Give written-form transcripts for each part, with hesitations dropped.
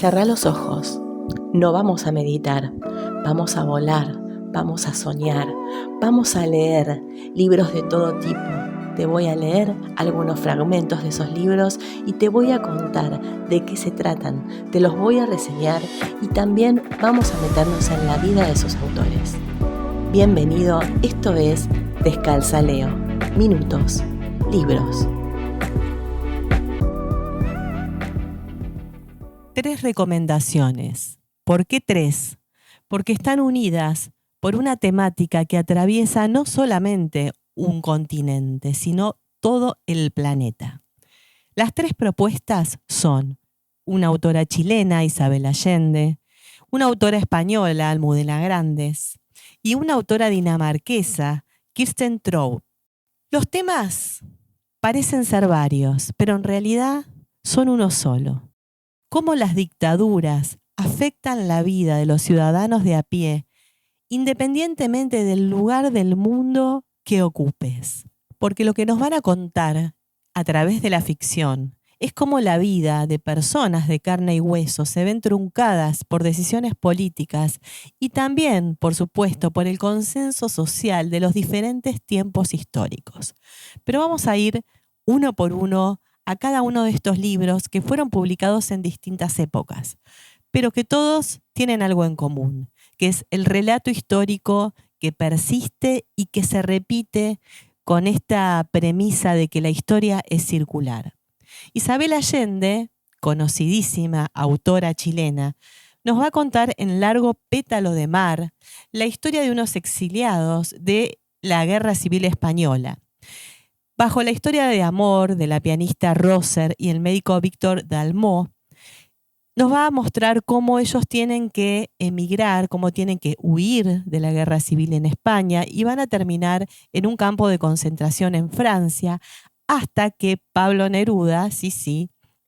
Cerrá los ojos. No vamos a meditar, vamos a volar, vamos a soñar, vamos a leer libros de todo tipo. Te voy a leer algunos fragmentos de esos libros y te voy a contar de qué se tratan, te los voy a reseñar y también vamos a meternos en la vida de esos autores. Bienvenido, esto es Descalza Leo. Minutos, libros. 3 recomendaciones. ¿Por qué 3? Porque están unidas por una temática que atraviesa no solamente un continente, sino todo el planeta. Las 3 propuestas son una autora chilena, Isabel Allende, una autora española, Almudena Grandes, y una autora dinamarquesa, Kirsten Trout. Los temas parecen ser varios, pero en realidad son uno solo. Cómo las dictaduras afectan la vida de los ciudadanos de a pie, independientemente del lugar del mundo que ocupes. Porque lo que nos van a contar a través de la ficción es cómo la vida de personas de carne y hueso se ven truncadas por decisiones políticas y también, por supuesto, por el consenso social de los diferentes tiempos históricos. Pero vamos a ir uno por uno a cada uno de estos libros que fueron publicados en distintas épocas, pero que todos tienen algo en común, que es el relato histórico que persiste y que se repite con esta premisa de que la historia es circular. Isabel Allende, conocidísima autora chilena, nos va a contar en Largo pétalo de mar la historia de unos exiliados de la Guerra Civil Española. Bajo la historia de amor de la pianista Roser y el médico Víctor Dalmau, nos va a mostrar cómo ellos tienen que emigrar, cómo tienen que huir de la guerra civil en España y van a terminar en un campo de concentración en Francia hasta que Pablo Neruda,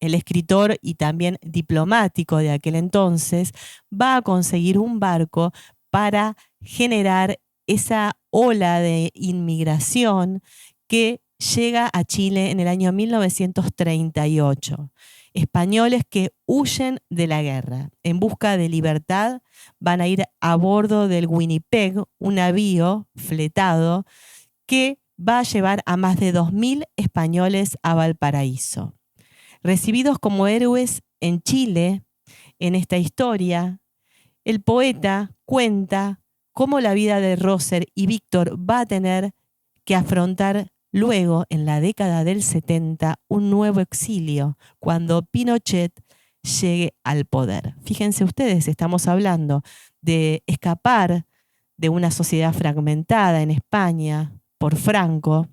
el escritor y también diplomático de aquel entonces, va a conseguir un barco para generar esa ola de inmigración que llega a Chile en el año 1938. Españoles que huyen de la guerra. En busca de libertad van a ir a bordo del Winnipeg, un navío fletado que va a llevar a más de 2.000 españoles a Valparaíso. Recibidos como héroes en Chile, en esta historia, el poeta cuenta cómo la vida de Roser y Víctor va a tener que afrontar luego, en la década del 70, un nuevo exilio, cuando Pinochet llegue al poder. Fíjense ustedes, estamos hablando de escapar de una sociedad fragmentada en España por Franco,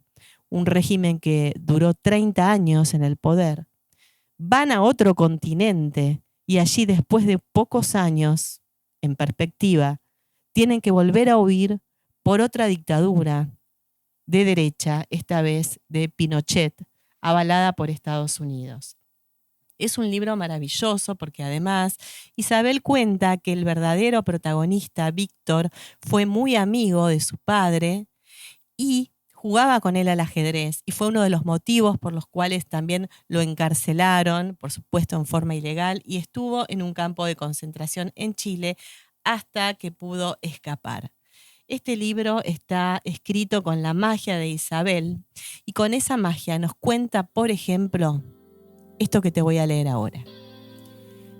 un régimen que duró 30 años en el poder. Van a otro continente y allí, después de pocos años, en perspectiva, tienen que volver a huir por otra dictadura de derecha, esta vez de Pinochet, avalada por Estados Unidos. Es un libro maravilloso porque además Isabel cuenta que el verdadero protagonista, Víctor, fue muy amigo de su padre y jugaba con él al ajedrez y fue uno de los motivos por los cuales también lo encarcelaron, por supuesto en forma ilegal, y estuvo en un campo de concentración en Chile hasta que pudo escapar. Este libro está escrito con la magia de Isabel y con esa magia nos cuenta, por ejemplo, esto que te voy a leer ahora.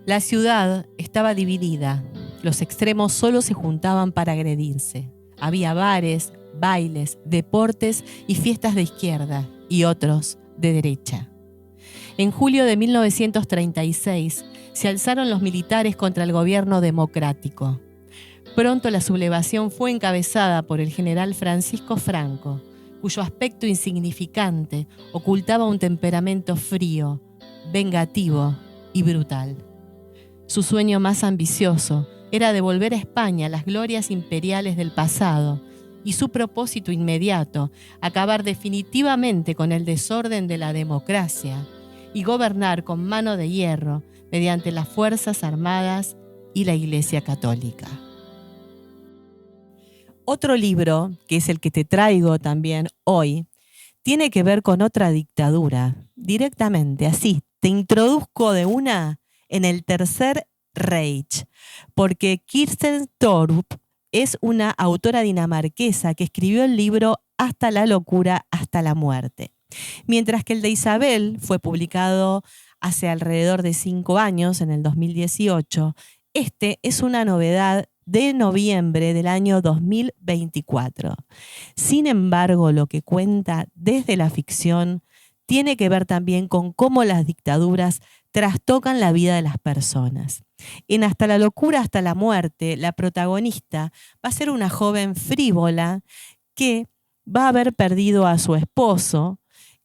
La ciudad estaba dividida, los extremos solo se juntaban para agredirse. Había bares, bailes, deportes y fiestas de izquierda y otros de derecha. En julio de 1936 se alzaron los militares contra el gobierno democrático. Pronto la sublevación fue encabezada por el general Francisco Franco, cuyo aspecto insignificante ocultaba un temperamento frío, vengativo y brutal. Su sueño más ambicioso era devolver a España las glorias imperiales del pasado y su propósito inmediato, acabar definitivamente con el desorden de la democracia y gobernar con mano de hierro mediante las Fuerzas Armadas y la Iglesia Católica. Otro libro, que es el que te traigo también hoy, tiene que ver con otra dictadura, directamente, así. Te introduzco de una en el tercer Reich, porque Kirsten Thorup es una autora dinamarquesa que escribió el libro Hasta la locura, hasta la muerte. Mientras que el de Isabel fue publicado hace alrededor de 5 años, en el 2018, este es una novedad de noviembre del año 2024. Sin embargo, lo que cuenta desde la ficción tiene que ver también con cómo las dictaduras trastocan la vida de las personas. En Hasta la locura, hasta la muerte, la protagonista va a ser una joven frívola que va a haber perdido a su esposo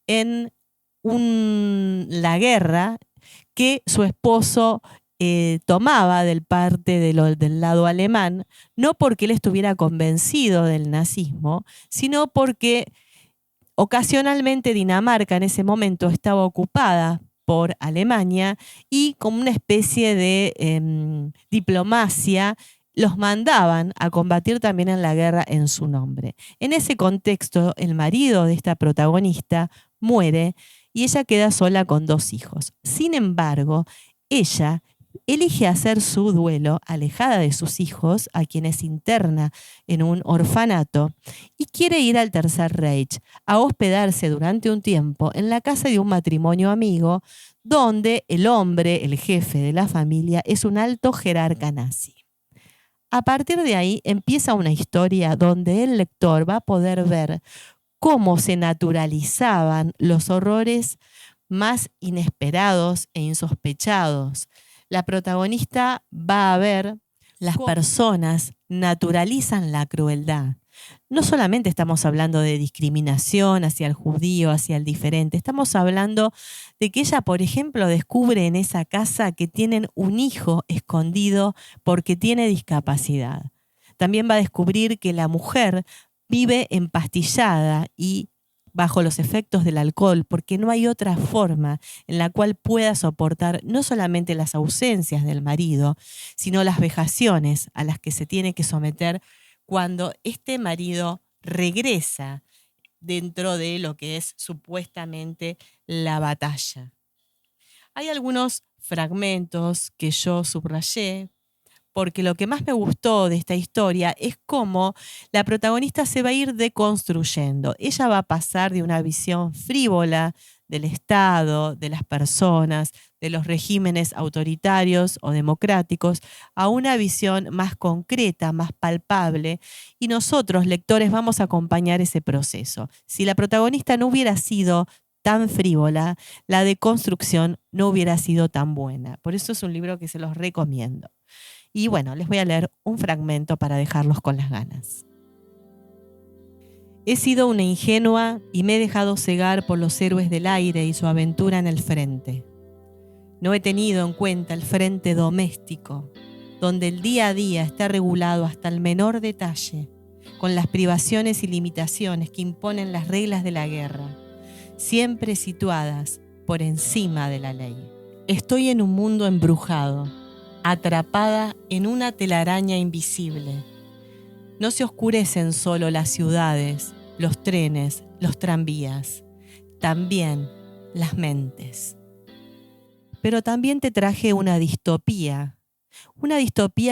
en la guerra que su esposo tomaba del lado alemán, no porque él estuviera convencido del nazismo, sino porque ocasionalmente Dinamarca en ese momento estaba ocupada por Alemania y como una especie de diplomacia los mandaban a combatir también en la guerra en su nombre. En ese contexto, el marido de esta protagonista muere y ella queda sola con 2 hijos. Sin embargo, ella elige hacer su duelo alejada de sus hijos, a quienes interna en un orfanato, y quiere ir al Tercer Reich a hospedarse durante un tiempo en la casa de un matrimonio amigo, donde el hombre, el jefe de la familia, es un alto jerarca nazi. A partir de ahí empieza una historia donde el lector va a poder ver cómo se naturalizaban los horrores más inesperados e insospechados. La protagonista va a ver las personas naturalizan la crueldad. No solamente estamos hablando de discriminación hacia el judío, hacia el diferente, estamos hablando de que ella, por ejemplo, descubre en esa casa que tienen un hijo escondido porque tiene discapacidad. También va a descubrir que la mujer vive empastillada y bajo los efectos del alcohol, porque no hay otra forma en la cual pueda soportar no solamente las ausencias del marido, sino las vejaciones a las que se tiene que someter cuando este marido regresa dentro de lo que es supuestamente la batalla. Hay algunos fragmentos que yo subrayé, porque lo que más me gustó de esta historia es cómo la protagonista se va a ir deconstruyendo. Ella va a pasar de una visión frívola del Estado, de las personas, de los regímenes autoritarios o democráticos, a una visión más concreta, más palpable, y nosotros, lectores, vamos a acompañar ese proceso. Si la protagonista no hubiera sido tan frívola, la deconstrucción no hubiera sido tan buena. Por eso es un libro que se los recomiendo. Y bueno, les voy a leer un fragmento para dejarlos con las ganas. He sido una ingenua y me he dejado cegar por los héroes del aire y su aventura en el frente. No he tenido en cuenta el frente doméstico, donde el día a día está regulado hasta el menor detalle, con las privaciones y limitaciones que imponen las reglas de la guerra, siempre situadas por encima de la ley. Estoy en un mundo embrujado, atrapada en una telaraña invisible. No se oscurecen solo las ciudades, los trenes, los tranvías, también las mentes. Pero también te traje una distopía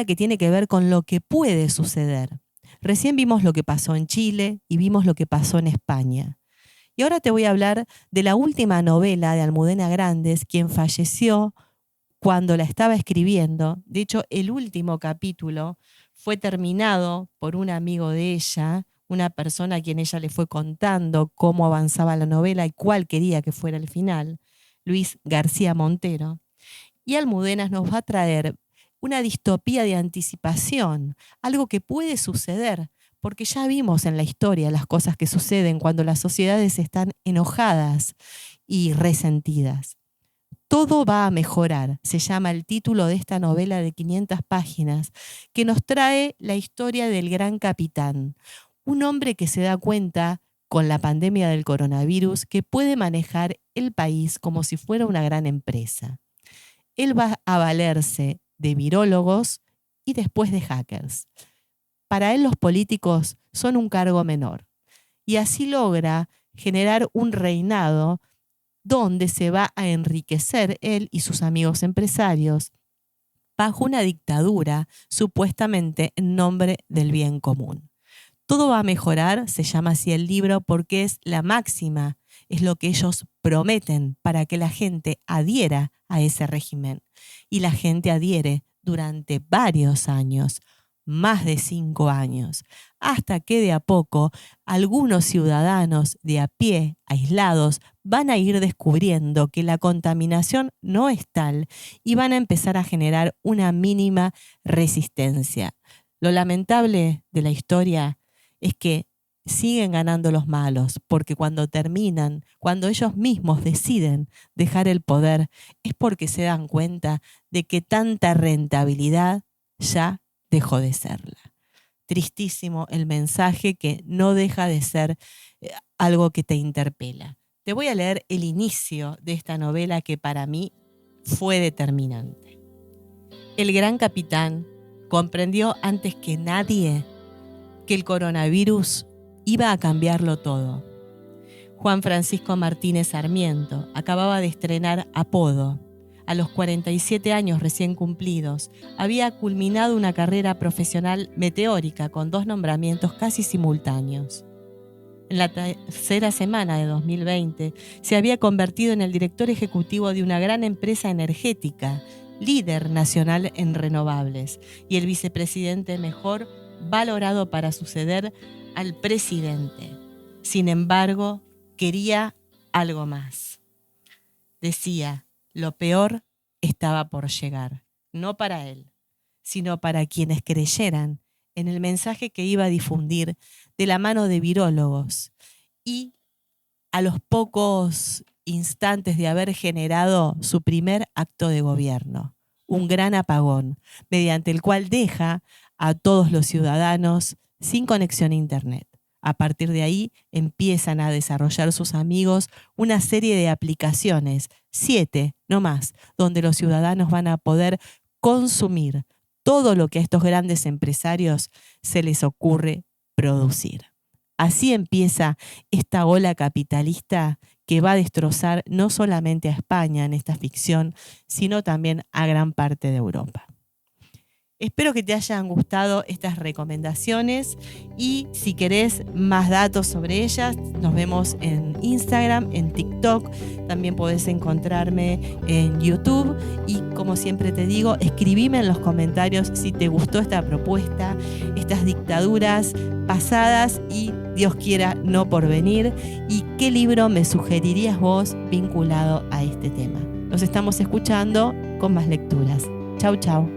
que tiene que ver con lo que puede suceder. Recién vimos lo que pasó en Chile y vimos lo que pasó en España. Y ahora te voy a hablar de la última novela de Almudena Grandes, quien falleció cuando la estaba escribiendo. De hecho, el último capítulo fue terminado por un amigo de ella, una persona a quien ella le fue contando cómo avanzaba la novela y cuál quería que fuera el final, Luis García Montero. Y Almudena nos va a traer una distopía de anticipación, algo que puede suceder, porque ya vimos en la historia las cosas que suceden cuando las sociedades están enojadas y resentidas. Todo va a mejorar, se llama el título de esta novela de 500 páginas, que nos trae la historia del gran capitán, un hombre que se da cuenta con la pandemia del coronavirus que puede manejar el país como si fuera una gran empresa. Él va a valerse de virólogos y después de hackers. Para él los políticos son un cargo menor y así logra generar un reinado donde se va a enriquecer él y sus amigos empresarios bajo una dictadura, supuestamente en nombre del bien común. Todo va a mejorar, se llama así el libro, porque es la máxima, es lo que ellos prometen para que la gente adhiera a ese régimen. Y la gente adhiere durante varios años, más de 5 años, hasta que de a poco algunos ciudadanos de a pie, aislados, van a ir descubriendo que la contaminación no es tal y van a empezar a generar una mínima resistencia. Lo lamentable de la historia es que siguen ganando los malos, porque cuando terminan, cuando ellos mismos deciden dejar el poder, es porque se dan cuenta de que tanta rentabilidad ya dejó de serla. Tristísimo el mensaje, que no deja de ser algo que te interpela. Te voy a leer el inicio de esta novela que para mí fue determinante. El gran capitán comprendió antes que nadie que el coronavirus iba a cambiarlo todo. Juan Francisco Martínez Sarmiento acababa de estrenar Apodo. A los 47 años recién cumplidos, había culminado una carrera profesional meteórica con 2 nombramientos casi simultáneos. En la tercera semana de 2020, se había convertido en el director ejecutivo de una gran empresa energética, líder nacional en renovables, y el vicepresidente mejor valorado para suceder al presidente. Sin embargo, quería algo más. Decía, lo peor estaba por llegar, no para él, sino para quienes creyeran en el mensaje que iba a difundir de la mano de virólogos. Y a los pocos instantes de haber generado su primer acto de gobierno, un gran apagón, mediante el cual deja a todos los ciudadanos sin conexión a Internet. A partir de ahí empiezan a desarrollar sus amigos una serie de aplicaciones, 7 no más, donde los ciudadanos van a poder consumir todo lo que a estos grandes empresarios se les ocurre producir. Así empieza esta ola capitalista que va a destrozar no solamente a España en esta ficción, sino también a gran parte de Europa. Espero que te hayan gustado estas recomendaciones y si querés más datos sobre ellas, nos vemos en Instagram, en TikTok, también podés encontrarme en YouTube y como siempre te digo, escribime en los comentarios si te gustó esta propuesta, estas dictaduras pasadas y Dios quiera no por venir, y qué libro me sugerirías vos vinculado a este tema. Nos estamos escuchando con más lecturas. Chau, chau.